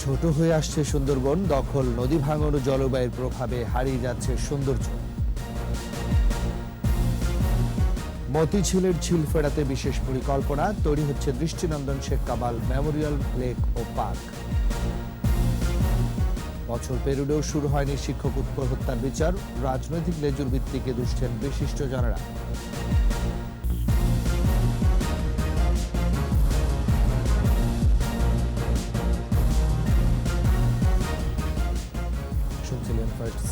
ছোট হয়ে আসছে সুন্দরবন, দখল, নদী ভাঙন ও জলবায়ুর প্রভাবে হারিয়ে যাচ্ছে সৌন্দর্য। মতিঝিলের ঝিল ফেরাতে বিশেষ পরিকল্পনা, তৈরি হচ্ছে দৃষ্টিনন্দন শেখ কামাল মেমোরিয়াল লেক ও পার্ক। বছর পেরুলেও শুরু হয়নি শিক্ষক উৎপল হত্যার বিচার, রাজনৈতিক লেজুর ভিত্তিকে দুষছেন বিশিষ্টজনেরা।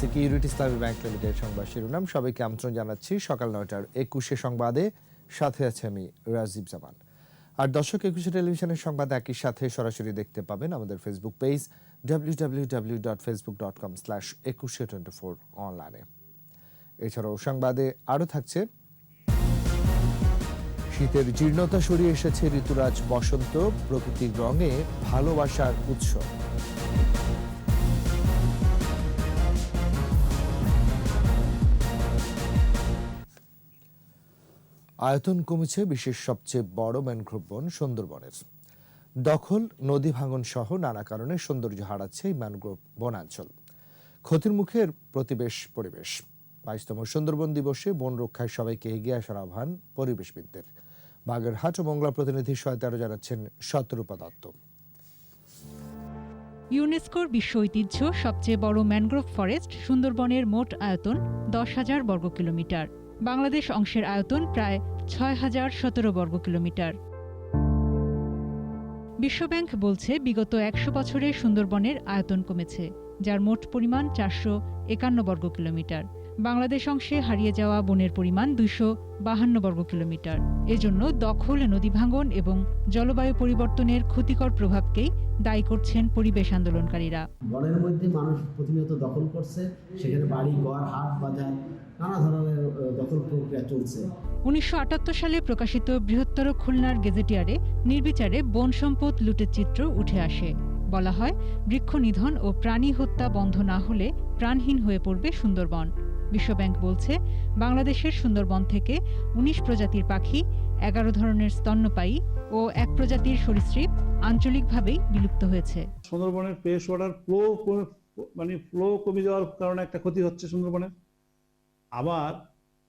সিকিউরিটি ইসলামী ব্যাংক লিমিটেড সংবাদ শিরোনাম। সবাইকে আমন্ত্রণ জানাচ্ছি সকাল 9টার 21 সংবাদে। সাথে আছে আমি রাজীব জামান। আর দর্শক, 21 টেলিভিশনের সংবাদ একই সাথে সরাসরি দেখতে পাবেন আমাদের ফেসবুক পেজ www.facebook.com/2124 অনলাইনে। এছাড়াও সংবাদে আরও থাকছে, শীতের জীর্ণতা সরিয়ে এসেছে ঋতুরাজ বসন্ত, প্রকৃতির রঙে ভালোবাসার উৎসব। আয়তন কমেছে বিশ্বের সবচেয়ে বড় ম্যানগ্রোভ বন সুন্দরবনের। দখল, নদী ভাঙন সহ নানা কারণে সৌন্দর্য হারাচ্ছে এই ম্যানগ্রোভ বনাঞ্চল। ক্ষতির মুখে প্রতিবেশ পরিবেশ। 22তম সুন্দরবন দিবসে বন রক্ষায় সবাইকে এগিয়ে আসার আহ্বান পরিবেশবিদদের। বাগেরহাট ও মংলা প্রতিনিধি 13 জানাচ্ছেন শতরূপা দত্ত। ইউনেস্কোর বিশ্ব ঐতিহ্য সবচেয়ে বড় ম্যানগ্রোভ ফরেস্ট সুন্দরবনের মোট আয়তন 10,000 বর্গ কিলোমিটার। বাংলাদেশ অংশের আয়তন প্রায় 6,017 বর্গ কিলোমিটার। বিশ্বব্যাংক বলছে বিগত 100 বছরে সুন্দরবনের আয়তন কমেছে, যার মোট পরিমাণ 451 বর্গ কিলোমিটার। বাংলাদেশ অংশে হারিয়ে যাওয়া বনের পরিমাণ 252 বর্গ কিলোমিটার। এজন্য দখল, নদী ভাঙন এবং জলবায়ু পরিবর্তনের ক্ষতিকর প্রভাবকেই দায়ী করছেন পরিবেশ আন্দোলনকারীরা। বনের মধ্যে মানুষ প্রতিনিয়ত দখল করছে, সেখানে বাড়ি ঘর, হাট বাজার, নানা ধরনের দখল প্রক্রিয়া চলছে। 1978 সালে প্রকাশিত বৃহত্তর খুলনার গেজেটিয়ারে নির্বিচারে বন সম্পদ লুটের চিত্র উঠে আসে। বলা হয়, বৃক্ষ নিধন ও প্রাণী হত্যা বন্ধ না হলে প্রাণহীন হয়ে পড়বে সুন্দরবন। বিশ্বব্যাংক বলছে, বাংলাদেশের সুন্দরবন থেকে 19 প্রজাতির পাখি, 11 ধরনের স্তন্যপায়ী ও 1 প্রজাতির সরীসৃপ আঞ্চলিকভাবেই বিলুপ্ত হয়েছে। সুন্দরবনের ফ্রেশ ওয়াটার ফ্লো কমে যাওয়ার কারণে একটা ক্ষতি হচ্ছে সুন্দরবনের। আবার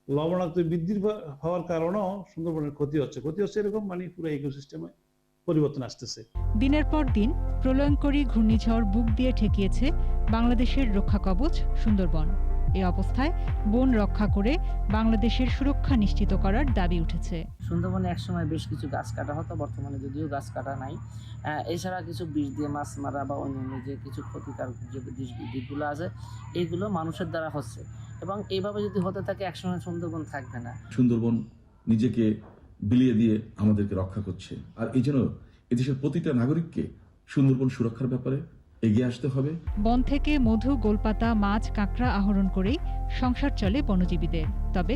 লবণাক্ত বৃদ্ধি হওয়ার কারণেও সুন্দরবনের ক্ষতি হচ্ছে এরকম পুরো ইকোসিস্টেমে পরিবর্তন আসতেছে। দিনের পর দিন প্রলয়ঙ্করী ঘূর্ণিঝড় বুক দিয়ে ঠেকিয়েছে বাংলাদেশের রক্ষা কবচ সুন্দরবন। এই অবস্থায় বন রক্ষা করে বাংলাদেশের সুরক্ষা নিশ্চিত করার দাবি উঠেছে। সুন্দরবনে একসময় বেশ কিছু গাছ কাটা হতো, বর্তমানে যদিও গাছ কাটা নাই। এছাড়া কিছু বিষ দিয়ে মাছ মারা বা অন্যান্য যে কিছু ক্ষতিকারক যে দিকগুলো আছে, এইগুলো মানুষের দ্বারা হচ্ছে এবং এইভাবে যদি হতে থাকে একসময় সুন্দরবন থাকবে না। সুন্দরবন নিজেকে বিলিয়ে দিয়ে আমাদেরকে রক্ষা করছে, আর এই জন্য এদেশের প্রতিটা নাগরিককে সুন্দরবন সুরক্ষার ব্যাপারে এগিয়ে আসতে হবে। বন থেকে মধু, গোলপাতা, মাছ, কাঁকড়া আহরণ করেই সংসার চলে বনজীবীদের। তবে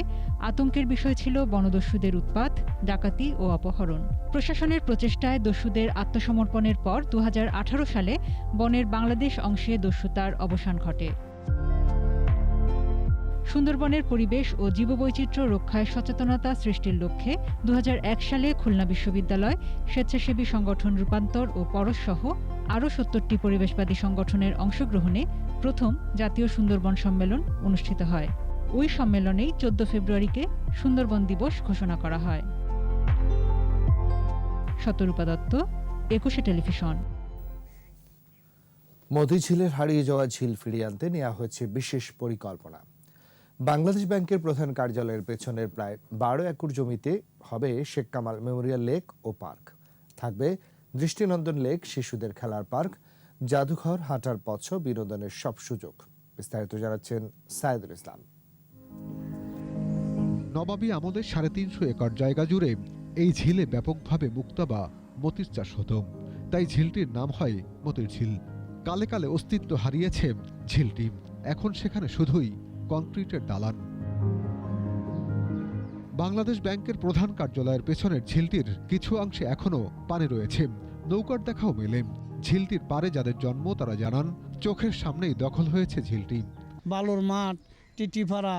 আতঙ্কের বিষয় ছিল বনদস্যুদের উৎপাত, ডাকাতি ও অপহরণ। প্রশাসনের প্রচেষ্টায় দস্যুদের আত্মসমর্পণের পর 2018 সালে বনের বাংলাদেশ অংশে দস্যুতার অবসান ঘটে। সুন্দরবনের পরিবেশ ও জীববৈচিত্র্য রক্ষায় সচেতনতা সৃষ্টির লক্ষ্যে 2001 সালে খুলনা বিশ্ববিদ্যালয়, স্বেচ্ছাসেবী সংগঠন রূপান্তর ও পরশ সহ আরও 70টি পরিবেশবাদী সংগঠনের অংশগ্রহণে প্রথম জাতীয় সুন্দরবন সম্মেলন অনুষ্ঠিত হয়। ওই সম্মেলনেই 14 ফেব্রুয়ারিকে সুন্দরবন দিবস ঘোষণা করা হয়। শতরূপা দত্ত, 21 টেলিভিশন। মতিঝিলের হারিয়ে যাওয়া ঝিল ফিরিয়ে আনতে নেওয়া হয়েছে বিশেষ পরিকল্পনা। বাংলাদেশ ব্যাংকের প্রধান কার্যালয়ের পেছনের প্রায় 12 একর জমিতে হবে শেখ কামাল মেমোরিয়াল লেক ও পার্ক। থাকবে দৃষ্টিনন্দন লেক, শিশুদের খেলার পার্ক, জাদুঘর, হাঁটার পথ, বিনোদনের সব সুযোগ। বিস্তারিত জানাচ্ছেন সাইদুল ইসলাম। নবাবী আমলে 350 একর জায়গা জুড়ে এই ঝিলে ব্যাপকভাবে মুক্তা বা মতির চাষ হতো, তাই ঝিলটির নাম হয় মতির ঝিল। কালে কালে অস্তিত্ব হারিয়েছে ঝিলটি, এখন সেখানে শুধুই কংক্রিটের দালান। বাংলাদেশ ব্যাংকের প্রধান কার্যালয়ের পেছনের ঝিলটির কিছু অংশে এখনো পানি রয়েছে, নৌকার দেখাও মেলে। ঝিলটির পারে যাদের জন্ম তারা জানান, চোখের সামনেই দখল হয়েছে ঝিলটি। বালুর মাঠ, টিটিপাড়া,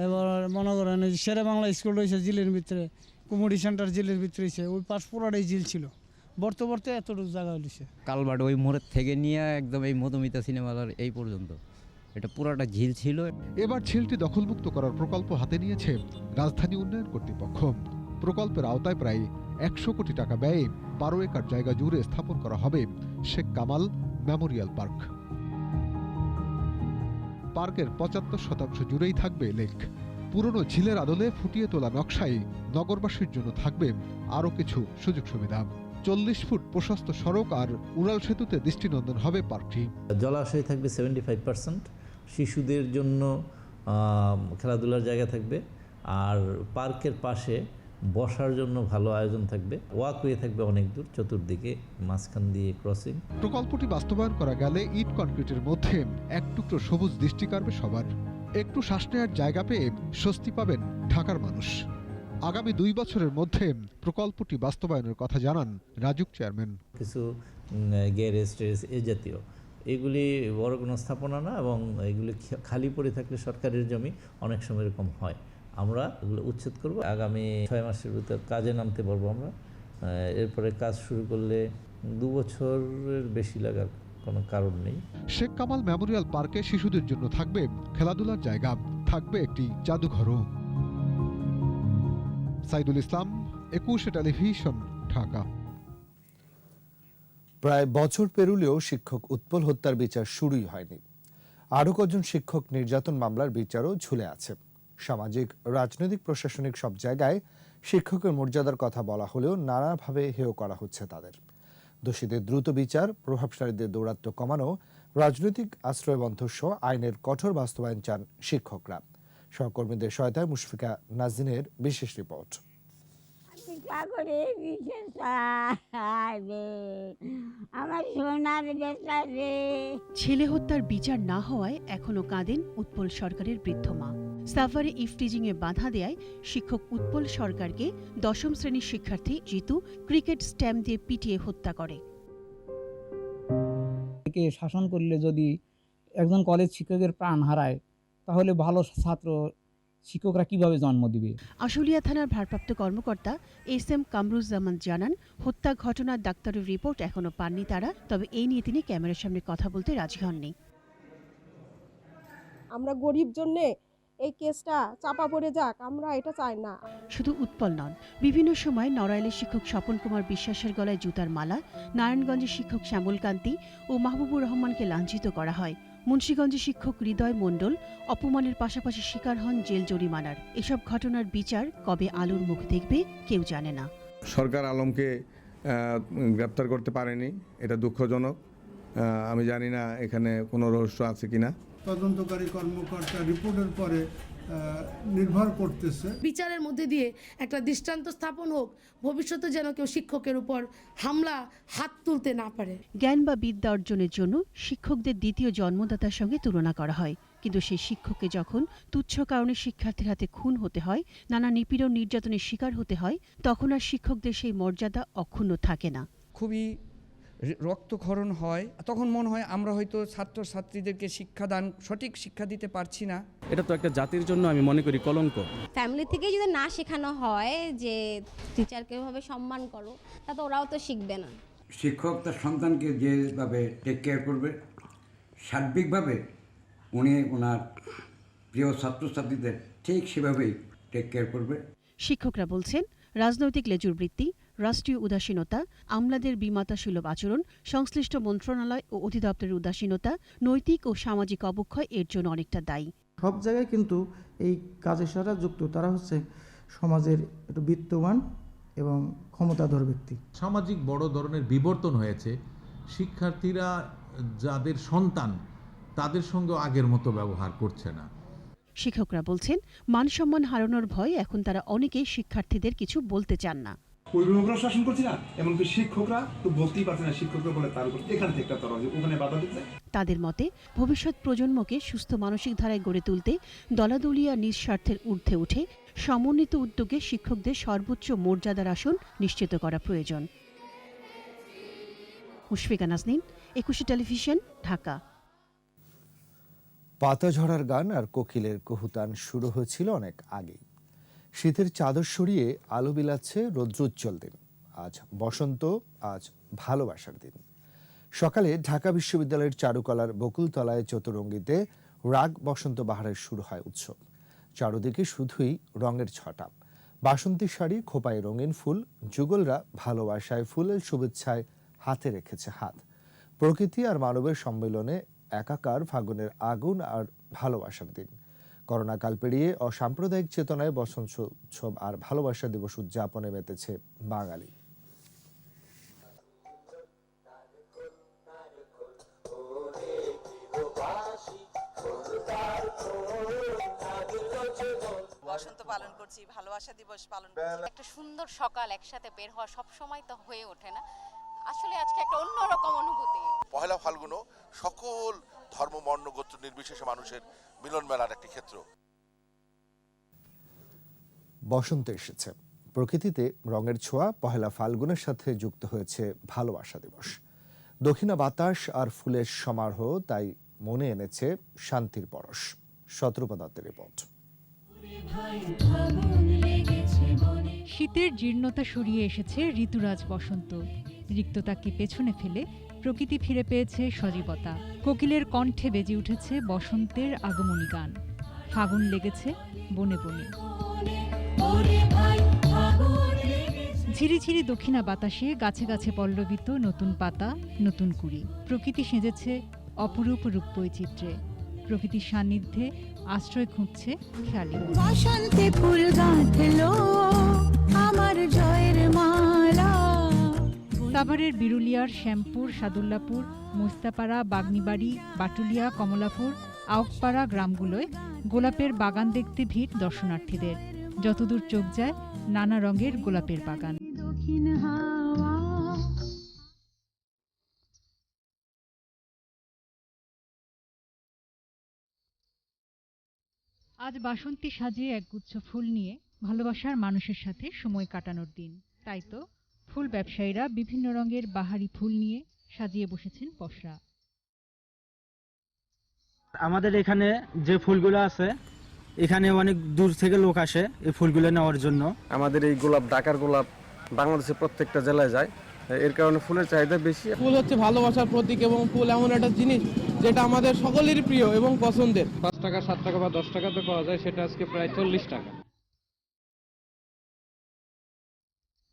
এবার মনে করেন শেরে বাংলা স্কুল রয়েছে ঝিলের ভিতরে, কুমুরি সেন্টার ঝিলের ভিতরে রয়েছে, ওই পাশ পুরাটাই ঝিল ছিল। বর্তে বর্তে এতটুকু জায়গা হয়েছে। কালভার্ট ওই মোড়ের থেকে নিয়ে একদম এই মধুমিতা সিনেমা হল এই পর্যন্ত এটা পুরাটা ঝিল ছিল। এবার ঝিলটি দখলমুক্ত করার প্রকল্প হাতে নিয়েছে রাজধানী উন্নয়ন কর্তৃপক্ষ। প্রকল্পের আওতায় প্রায় 100 কোটি টাকা ব্যয়ে 12 একর জায়গা জুড়ে স্থাপন করা হবে শেখ কামাল মেমোরিয়াল পার্ক। পার্কের 75% জুড়েই থাকবে লেক। পুরনো ঝিলের আদলে ফুটিয়ে তোলা নকশায় নগরবাসীর জন্য থাকবে আরও কিছু সুযোগ সুবিধা। 40 ফুট প্রশস্ত সড়ক আর উড়াল সেতুতে দৃষ্টিনন্দন হবে পার্কটি। জলাশয় থাকবে 75%, শিশুদের জন্য খেলাধুলার জায়গা থাকবে, আর পার্কের পাশে বসার জন্য ভালো আয়োজন থাকবে। ওয়াকওয়ে থাকবে অনেক দূর চতুর্দিকে, মাঝখান দিয়ে ক্রসিং। প্রকল্পটি বাস্তবায়ন করা গেলে ইট কনক্রিটের মধ্যে এক টুকরো সবুজ দৃষ্টি কাড়বে সবার। একটু শ্বাস নেওয়ার জায়গা পেয়ে স্বস্তি পাবেন ঢাকার মানুষ। আগামী 2 বছরের মধ্যে প্রকল্পটি বাস্তবায়নের কথা জানান রাজুক চেয়ারম্যান। কিছু গ্যারেজ টেরেজ এ জাতীয় এগুলি বড় কোনো স্থাপনা না, এবং এগুলি খালি পড়ে থাকলে সরকারের জমি অনেক সময় এরকম হয়। আমরা এগুলো উচ্ছেদ করব। আগামী 6 মাসের ভিতর কাজে নামতে পারবো আমরা। এরপরে কাজ শুরু করলে 2 বছরের বেশি লাগার কোনো কারণ নেই। শেখ কামাল মেমোরিয়াল পার্কে শিশুদের জন্য থাকবে খেলাধুলার জায়গা, থাকবে একটি জাদুঘরও। সাইদুল ইসলাম, 21 টেলিভিশন, ঢাকা। প্রায় বছর পেরুলেও শিক্ষক উৎপল হত্যার বিচার শুরুই হয়নি। আরও কজন শিক্ষক নির্যাতন মামলার বিচারও ঝুলে আছে। সামাজিক, রাজনৈতিক, প্রশাসনিক সব জায়গায় শিক্ষকের মর্যাদার কথা বলা হলেও নানাভাবে হেয় করা হচ্ছে তাদের। দোষীদের দ্রুত বিচার, প্রভাবশালীদের দৌরাত্ম্য কমানো, রাজনৈতিক আশ্রয় বন্ধ সহ আইনের কঠোর বাস্তবায়ন চান শিক্ষকরা। সহকর্মীদের সহায়তায় মুশফিকা নাজনীনের বিশেষ রিপোর্ট। ছেলে হত্যার বিচার না হওয়ায় এখনো কাঁদেন উৎপল সরকারের বৃদ্ধ মা। সাফারি ইফটিজিং এ বাধা দেয় শিক্ষক উৎপল সরকারকে 10ম শ্রেণীর শিক্ষার্থী জিতু ক্রিকেট স্ট্যাম্প দিয়ে পিটিয়ে হত্যা করে। শাসন করলে যদি একজন কলেজ শিক্ষকের প্রাণ হারায়, তাহলে ভালো ছাত্র শিক্ষকরা কিভাবে জন্ম দিবে? আশুলিয়া থানার ভারপ্রাপ্ত কর্মকর্তা এস.এম. কামরুজ্জামান জানান, হত্যা ঘটনার ডাক্তারের রিপোর্ট এখনো পাননি তারা। তবে এই নিয়ে তিনি ক্যামেরার সামনে কথা বলতে রাজি হননি। আমরা গরিব জন্যে এই কেসটা চাপা পড়ে যাক, আমরা এটা চাই না। শুধু উৎপল নন, বিভিন্ন সময় নড়াইলের শিক্ষক স্বপন কুমার বিশ্বাসের গলায় জুতার মালা, নারায়ণগঞ্জের শিক্ষক শ্যামল কান্তি ও মাহবুবুর রহমানকে লাঞ্ছিত করা হয়। মুন্সিগঞ্জের শিক্ষক হৃদয় মণ্ডল অপমানের পাশাপাশি শিকার হন জেল জরিমানার। এসব ঘটনার বিচার কবে আলোর মুখ দেখবে কেউ জানে না। সরকার আলমকে গ্রেপ্তার করতে পারেনি, এটা দুঃখজনক। আমি জানি না এখানে কোনো রহস্য আছে কিনা। তদন্তকারী কর্মকর্তা রিপোর্টের পরে নির্ভর করতেছে। বিচারের মধ্যে দিয়ে একটা দৃষ্টান্ত স্থাপন হোক, ভবিষ্যতে যেন কেউ শিক্ষকের উপর হামলা হাত তুলতে না পারে। জ্ঞান বা বিদ্যা অর্জনের জন্য শিক্ষকদের দ্বিতীয় জন্মদাতার সঙ্গে তুলনা করা হয়, কিন্তু সেই শিক্ষককে যখন তুচ্ছ কারণে শিক্ষার্থীর হাতে খুন হতে হয়, নানা নিপীড়ন নির্যাতনের শিকার হতে হয়, তখন আর শিক্ষকদের সেই মর্যাদা অক্ষুণ্ণ থাকে না। খুবই রক্তক্ষরণ হয়, তখন মনে হয় আমরা হয়তো ছাত্রছাত্রীদেরকে শিক্ষাদান সঠিক শিক্ষা দিতে পারছি না। এটা তো একটা জাতির জন্য আমি মনে করি কলঙ্ক। ফ্যামিলি থেকে যদি না শেখানো হয় যে টিচারকে ভাবে সম্মান করো, তাতে ওরাও তো শিখবে না। শিক্ষক তার সন্তানকে যেভাবে টেক কেয়ার করবে, সার্বিকভাবে উনি ওনার প্রিয় ছাত্রছাত্রীদের ঠিক সেভাবেই টেক কেয়ার করবে। শিক্ষকরা বলছেন, রাজনৈতিক লেজুর বৃত্তি, রাষ্ট্রীয় উদাসীনতা, আমলাদের বিমাতাসুলভ আচরণ, সংশ্লিষ্ট মন্ত্রণালয় ও অধিদপ্তরের উদাসীনতা, নৈতিক ও সামাজিক অবক্ষয় এর জন্য অনেকটা দায়ী। সব জায়গায় কিন্তু এই কাজের সাথে যুক্ত তারা হচ্ছে সমাজের একটু বিত্তবান এবং ক্ষমতাধর ব্যক্তি। সামাজিক বড় ধরনের বিবর্তন হয়েছে। শিক্ষার্থীরা যাদের সন্তান তাদের সঙ্গে আগের মতো ব্যবহার করছে না। শিক্ষকরা বলছেন, মানসম্মান হারানোর ভয় এখন তারা অনেকেই শিক্ষার্থীদের কিছু বলতে চান না। অভিভাবকরা শাসন করছে না, এমনকি শিক্ষকরা তো বলতেই পারছে না, শিক্ষকরা বলে তার উপর এখান থেকে তারা ওখানে বাধা দিচ্ছে। তাদের মতে, ভবিষ্যৎ প্রজন্মকে সুস্থ মানসিক ধারায় গড়ে তুলতে দলাদলিয়া নিঃস্বার্থের ঊর্ধ্বে উঠে সমন্বিত উদ্যোগে শিক্ষকদের সর্বোচ্চ মর্যাদার আসন নিশ্চিত করা প্রয়োজন। মুশফিকা নাজনীন, 21 টেলিভিশন, ঢাকা। পাতা ঝরার গান আর কোকিলের কুহুতান শুরু হয়েছিল অনেক আগেই। শীতের চাদর সরিয়ে আলো বিলাচ্ছে রৌদ্রোজ্জ্বল দিন। আজ বসন্ত, আজ ভালোবাসার দিন। সকালে ঢাকা বিশ্ববিদ্যালয়ের চারুকলার বকুলতলায় চতুরঙ্গিতে রাগ বসন্ত বাহারের শুরু হয় উৎসব। চারদিকে শুধুই রঙের ছটা, বাসন্তী শাড়ি, খোপায় রঙিন ফুল, যুগলরা ভালোবাসায় ফুলের শুভেচ্ছায় হাতে রেখেছে হাত। প্রকৃতি আর মানবের সম্মেলনে একাকার ফাগুনের আগুন আর ভালোবাসার দিন। করোনাকাল পেরিয়ে অসাম্প্রদায়িক চেতনায় বসন্ত উৎসব আর ভালোবাসা দিবস উদযাপনে মেতেছে বাঙালি। বসন্ত পালন করছি, ভালোবাসা দিবস পালন করছি। একটা সুন্দর সকাল একসাথে বের হওয়া সব সময় তো হয়ে ওঠে না, আসলে আজকে একটা অন্যরকম অনুভূতি। পহেলা ফাল্গুনও সকল ধর্ম, বর্ণ, গোত্র নির্বিশেষে মানুষের মিলন মেলার একটি ক্ষেত্র। বসন্ত এসেছে, প্রকৃতিতে রঙের ছোঁয়া পহেলা ফাল্গুনের সাথে যুক্ত হয়েছে ভালোবাসা দিবস। দক্ষিণা বাতাস আর ফুলের সমারোহ তাই মনে এনেছে শান্তির পরশ। শতরূপা দত্তের রিপোর্ট। শীতের জীর্ণতা সরিয়ে এসেছে ঋতুরাজ বসন্ত। রিক্ততাকে পেছনে ফেলে প্রকৃতি ফিরে পেয়েছে সজীবতা। কোকিলের কণ্ঠে বেজে উঠেছে বসন্তের আগমনী গান। ফাগুন লেগেছে বনে বনে। ঝিরিঝিরি দক্ষিণা বাতাসে গাছে গাছে পল্লবিত নতুন পাতা, নতুন কুড়ি। প্রকৃতি সেজেছে অপরূপ রূপবৈচিত্র্যে। প্রকৃতির সান্নিধ্যে আশ্রয় খুঁজছে খেয়ালি। বসন্তে ফুল গাঁথলো আমার জয়ের মালা। সাভারের বিরুলিয়ার, শ্যামপুর, সাদুল্লাপুর, মুস্তাপাড়া, বাগনিবাড়ি, বাটুলিয়া, কমলাপুর, আউকপাড়া গ্রামগুলোয় গোলাপের বাগান দেখতে ভিড় দর্শনার্থীদের। যতদূর চোখ যায় নানা রঙের গোলাপের বাগান। দক্ষিণ হাওয়া আজ বাসন্তী সাজে একগুচ্ছ ফুল নিয়ে ভালোবাসার মানুষের সাথে সময় কাটানোর দিন। তাই তো ফুল ব্যবসায়ীরা বিভিন্ন রঙের বাহারি ফুল নিয়ে সাজিয়ে বসেছেন পসরা। আমাদের এখানে যে ফুলগুলো আছে, এখানে অনেক দূর থেকে লোক আসে এই ফুলগুলো নেওয়ার জন্য। আমাদের এই গোলাপ, ঢাকার গোলাপ বাংলাদেশের প্রত্যেকটা জেলায় যায়, এর কারণে ফুলের চাহিদা বেশি। ফুল হচ্ছে ভালোবাসার প্রতীক এবং ফুল এমন একটা জিনিস যেটা আমাদের সকলেরই প্রিয় এবং পছন্দের। 5 টাকা, 7 টাকা বা 10 টাকাতে পাওয়া যায়, সেটা আজকে প্রায় 40 টাকা।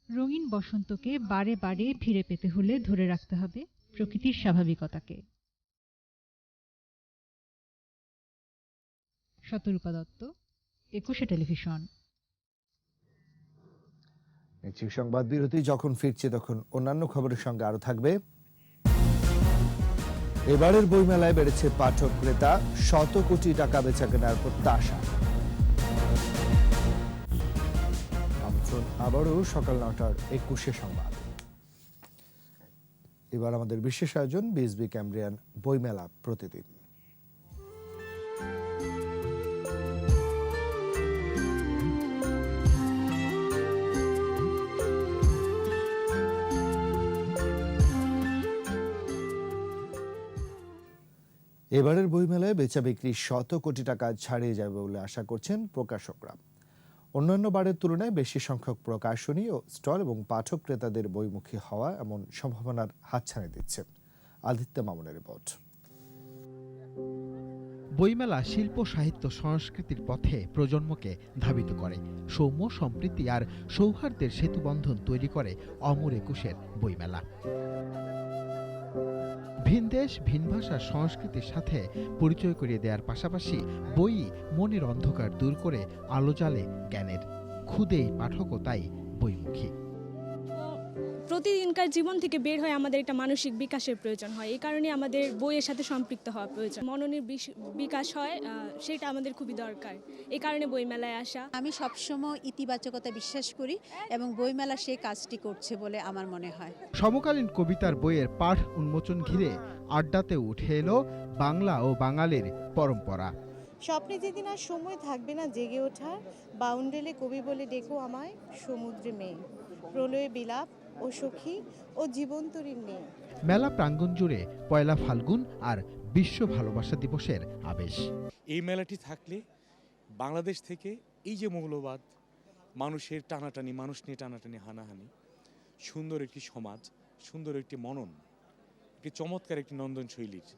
রঙিন বসন্তকে বারে বারে ফিরে পেতে হলে ধরে রাখতে হবে প্রকৃতির স্বাভাবিকতাকে। শতরূপা দত্ত, 21 টেলিভিশন। সংবাদ বিরতি। যখন ফিরছে তখন অন্যান্য খবরের সঙ্গে আরো থাকবে। এবারের বইমেলায় বেড়েছে পাঠক ক্রেতা, 100 কোটি টাকা বেচা কেনার প্রত্যাশা। আমন্ত্রণ আবারও সকাল 9টার 21 সংবাদ। এবার আমাদের বিশেষ আয়োজন বিএসবি ক্যামব্রিয়ান বইমেলা প্রতিদিন। এবারের বইমেলায় বেচা বিক্রি 100 কোটি টাকা ছাড়িয়ে যাবে বলে আশা করছেন প্রকাশকরা। অন্যান্য বারের তুলনায় বেশি সংখ্যক প্রকাশনী ও স্টল এবং পাঠক ক্রেতাদের বইমুখী হওয়া এমন সম্ভাবনার হাতছানি দিচ্ছে। আদিত্য মামুনের রিপোর্ট। বইমেলা শিল্প, সাহিত্য, সংস্কৃতির পথে প্রজন্মকে ধাবিত করে। সৌম্য, সম্প্রীতি আর সৌহার্দ্যের সেতুবন্ধন তৈরি করে অমর 21-এর বইমেলা। ভিনদেশ, ভিন ভাষার সংস্কৃতির সাথে পরিচয় করিয়ে দেওয়ার পাশাপাশি বই মনের অন্ধকার দূর করে আলো জ্বালে জ্ঞানের। খুদেই পাঠকও তাই বইমুখী। প্রতিদিনকার জীবন থেকে বের হয়ে আমাদের একটা মানসিক বিকাশের প্রয়োজন হয়, এই কারণে আমাদের বইয়ের সাথে সম্পৃক্ত হওয়া প্রয়োজন। মননের বিকাশ হয়, সেটা আমাদের খুবই দরকার, এই কারণে বইমেলায় আসা। আমি সবসময় ইতিবাচকতা বিশ্বাস করি এবং বইমেলা সেই কাজটি করছে বলে আমার মনে হয়। সমকালীন কবিতার বইয়ের পাঠ উন্মোচন ঘিরে আড্ডাতে উঠে এলো বাংলা ও বাঙালির পরম্পরা। স্বপ্নে যেদিন আর সময় থাকবে না জেগে ওঠার, বাউন্ডেলে কবি বলে ডেকো আমায় সমুদ্রে মেয়ে, প্রলয়ে বিলাপ ও সখী ও জীবন্তরীর মেয়ে। মেলা প্রাঙ্গণ জুড়ে পয়লা ফাল্গুন আর বিশ্ব ভালোবাসা দিবসের আবেশ। এই মেলাটি থাকলে বাংলাদেশ থেকে এই যে মৌলবাদ, মানুষের টানাটানি, মানুষ নিয়ে টানাটানি, হানাহানি, সুন্দর একটি সমাজ, সুন্দর একটি মনন, একটি চমৎকার একটি নন্দন শৈলীর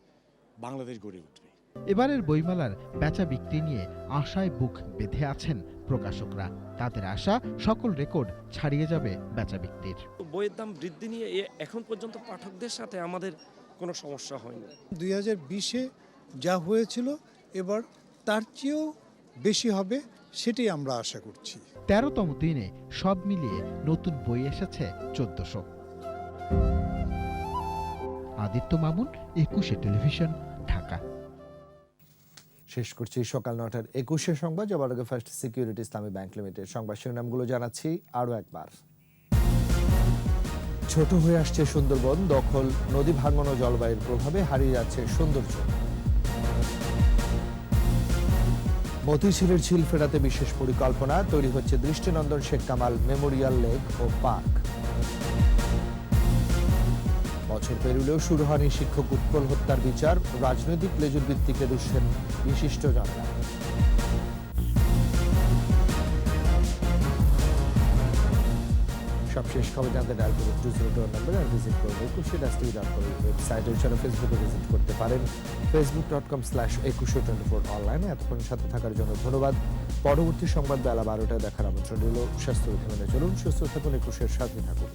বাংলাদেশ গড়ে উঠবে। এবারের বইমেলার বেচা বিক্রি নিয়ে আশায় বুক বেঁধে আছেন প্রকাশকরা। তাদের আশা সকল রেকর্ড ছাড়িয়ে যাবে বেচা বিক্রির। বইয়ের দাম বৃদ্ধি নিয়ে এখন পর্যন্ত পাঠকদের সাথে আমাদের কোনো সমস্যা হয়নি। 2020-এ যা হয়েছিল এবার তার চেয়েও বেশি হবে, সেটাই আমরা আশা করছি। 13তম দিনে সব মিলিয়ে নতুন বই এসেছে 1400। আদিত্য মামুন, 21 টেলিভিশন, ঢাকা। শেষ করছি সকাল 9টার 21 সংবাদ। যাবার আগে ফার্স্ট সিকিউরিটি ইসলামী ব্যাংক লিমিটেড সংবাদ শিরোনামগুলো জানাচ্ছি আরও একবার। ছোট হয়ে আসছে সুন্দরবন, দখল, নদী ভাঙন ও জলবায়ুর প্রভাবে হারিয়ে যাচ্ছে সৌন্দর্য। মতিঝিলের ঝিল ফেরাতে বিশেষ পরিকল্পনা, তৈরি হচ্ছে দৃষ্টিনন্দন শেখ কামাল মেমোরিয়াল লেক ও পার্ক। বছর পেরুলেও শুরু হয়নি শিক্ষক উৎপল হত্যার বিচার, রাজনৈতিক লেজুর ভিত্তিকে দুষছেন বিশিষ্ট জনরা। সবশেষ খবর জানতে ডায়াল করুন 202 নম্বরে আর ভিজিট করুন 21.tv.com ওয়েবসাইটে, এছাড়া ফেসবুকে ভিজিট করতে পারেন facebook.com/2124 অনলাইনে। এতক্ষণ সাথে থাকার জন্য ধন্যবাদ। পরবর্তী সংবাদ বেলা 12টায় দেখার আমন্ত্রণ রইল। স্বাস্থ্য বিধি মেনে চলুন, সুস্থ থাকুন, 21-এর সাথে থাকুন।